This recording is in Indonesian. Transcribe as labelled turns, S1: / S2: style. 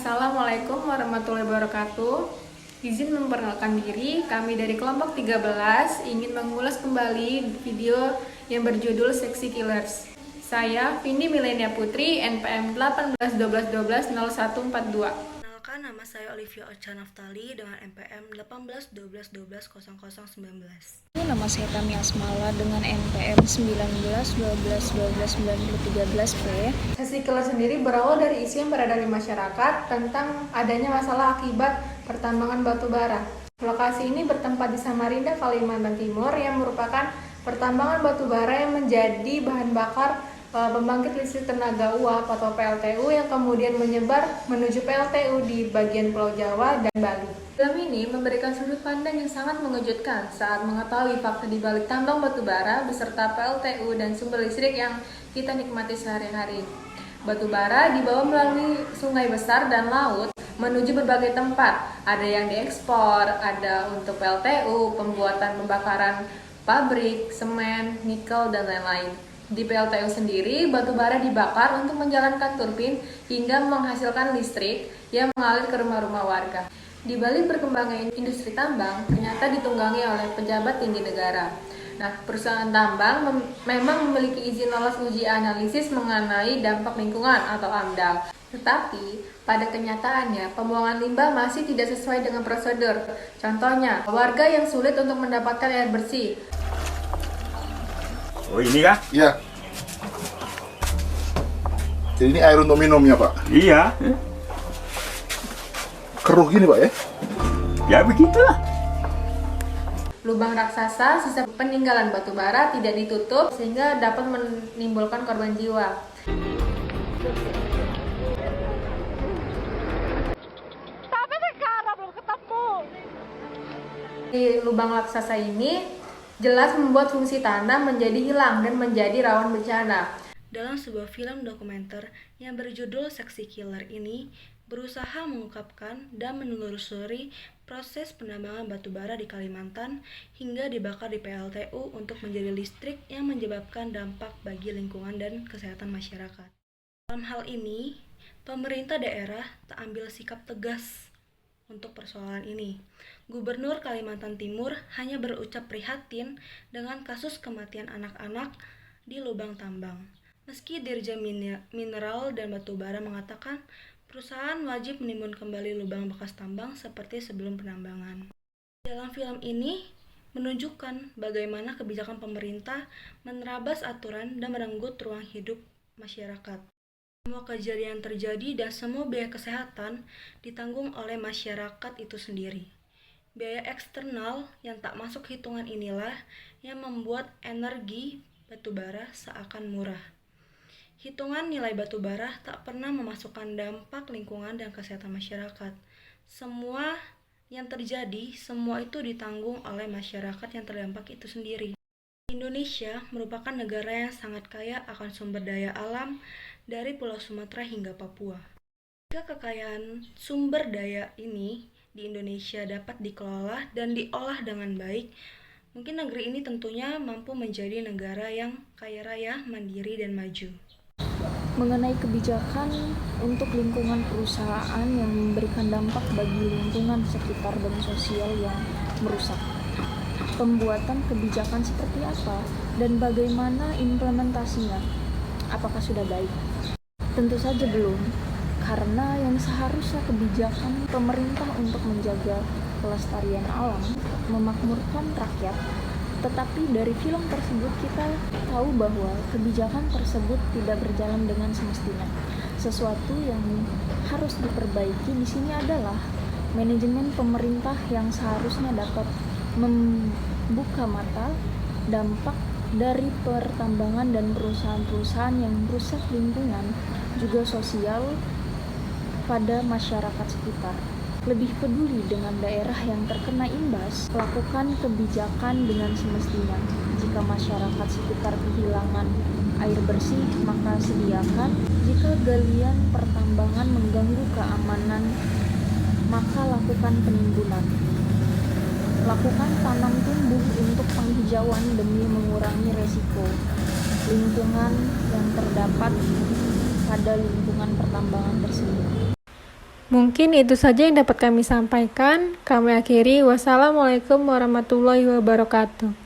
S1: Assalamualaikum warahmatullahi wabarakatuh. Izin memperkenalkan diri, kami dari kelompok 13 ingin mengulas kembali video yang berjudul Seksi Killers. Saya Vindi Milenia Putri, NPM 1812120142.
S2: Kenalkan, nama saya Olivia Ocha Naftali dengan NPM 1812120019.
S3: Nama saya Tami Asmala dengan NPM 1912121913P.
S1: Seksi Killers sendiri berawal dari isu yang beredar di masyarakat tentang adanya masalah akibat pertambangan batu bara. Lokasi ini bertempat di Samarinda, Kalimantan Timur yang merupakan pertambangan batu bara yang menjadi bahan bakar pembangkit listrik tenaga uap atau PLTU yang kemudian menyebar menuju PLTU di bagian Pulau Jawa dan Bali. Film ini memberikan sudut pandang yang sangat mengejutkan saat mengetahui fakta di balik tambang batu bara beserta PLTU dan sumber listrik yang kita nikmati sehari-hari. Batu bara dibawa melalui sungai besar dan laut menuju berbagai tempat. Ada yang diekspor, ada untuk PLTU, pembuatan pembakaran pabrik, semen, nikel, dan lain-lain. Di PLTU sendiri, batu bara dibakar untuk menjalankan turbin hingga menghasilkan listrik yang mengalir ke rumah-rumah warga. Di balik perkembangan industri tambang, ternyata ditunggangi oleh pejabat tinggi negara. Nah, perusahaan tambang memang memiliki izin lolos uji analisis mengenai dampak lingkungan atau AMDAL. Tetapi, pada kenyataannya, pembuangan limbah masih tidak sesuai dengan prosedur. Contohnya, warga yang sulit untuk mendapatkan air bersih.
S4: Oh, ini kah?
S5: Iya. Jadi ini air untuk minumnya, Pak.
S4: Iya.
S5: Keruh gini, Pak ya?
S4: Ya begitulah.
S1: Lubang raksasa, sisa peninggalan batu bara tidak ditutup sehingga dapat menimbulkan korban jiwa.
S6: Tapi sekarang belum ketemu.
S1: Di lubang raksasa ini jelas membuat fungsi tanah menjadi hilang dan menjadi rawan bencana.
S2: Dalam sebuah film dokumenter yang berjudul Seksi Killer ini berusaha mengungkapkan dan menelusuri proses penambangan batu bara di Kalimantan hingga dibakar di PLTU untuk menjadi listrik yang menyebabkan dampak bagi lingkungan dan kesehatan masyarakat. Dalam hal ini, pemerintah daerah tak ambil sikap tegas untuk persoalan ini. Gubernur Kalimantan Timur hanya berucap prihatin dengan kasus kematian anak-anak di lubang tambang. Meski Dirjen Mineral dan Batubara mengatakan perusahaan wajib menimbun kembali lubang bekas tambang seperti sebelum penambangan. Dalam film ini menunjukkan bagaimana kebijakan pemerintah menerabas aturan dan merenggut ruang hidup masyarakat. Semua kejadian terjadi dan semua biaya kesehatan ditanggung oleh masyarakat itu sendiri. Biaya eksternal yang tak masuk hitungan inilah yang membuat energi batubara seakan murah. Hitungan nilai batubara tak pernah memasukkan dampak lingkungan dan kesehatan masyarakat. Semua yang terjadi, semua itu ditanggung oleh masyarakat yang terdampak itu sendiri. Indonesia merupakan negara yang sangat kaya akan sumber daya alam dari Pulau Sumatera hingga Papua. Jika kekayaan sumber daya ini di Indonesia dapat dikelola dan diolah dengan baik, mungkin negeri ini tentunya mampu menjadi negara yang kaya raya, mandiri, dan maju.
S3: Mengenai kebijakan untuk lingkungan perusahaan yang memberikan dampak bagi lingkungan sekitar dan sosial yang merusak. Pembuatan kebijakan seperti apa dan bagaimana implementasinya? Apakah sudah baik? Tentu saja belum, karena yang seharusnya kebijakan pemerintah untuk menjaga kelestarian alam, memakmurkan rakyat. Tetapi dari film tersebut kita tahu bahwa kebijakan tersebut tidak berjalan dengan semestinya. Sesuatu yang harus diperbaiki di sini adalah manajemen pemerintah yang seharusnya dapat membuka mata dampak dari pertambangan dan perusahaan-perusahaan yang merusak lingkungan juga sosial pada masyarakat sekitar. Lebih peduli dengan daerah yang terkena imbas, lakukan kebijakan dengan semestinya. Jika masyarakat sekitar kehilangan air bersih, maka sediakan. Jika galian pertambangan mengganggu keamanan, maka lakukan penimbunan. Lakukan tanam tumbuh untuk penghijauan demi mengurangi resiko lingkungan yang terdapat pada lingkungan pertambangan tersebut.
S1: Mungkin itu saja yang dapat kami sampaikan. Kami akhiri. Wassalamualaikum warahmatullahi wabarakatuh.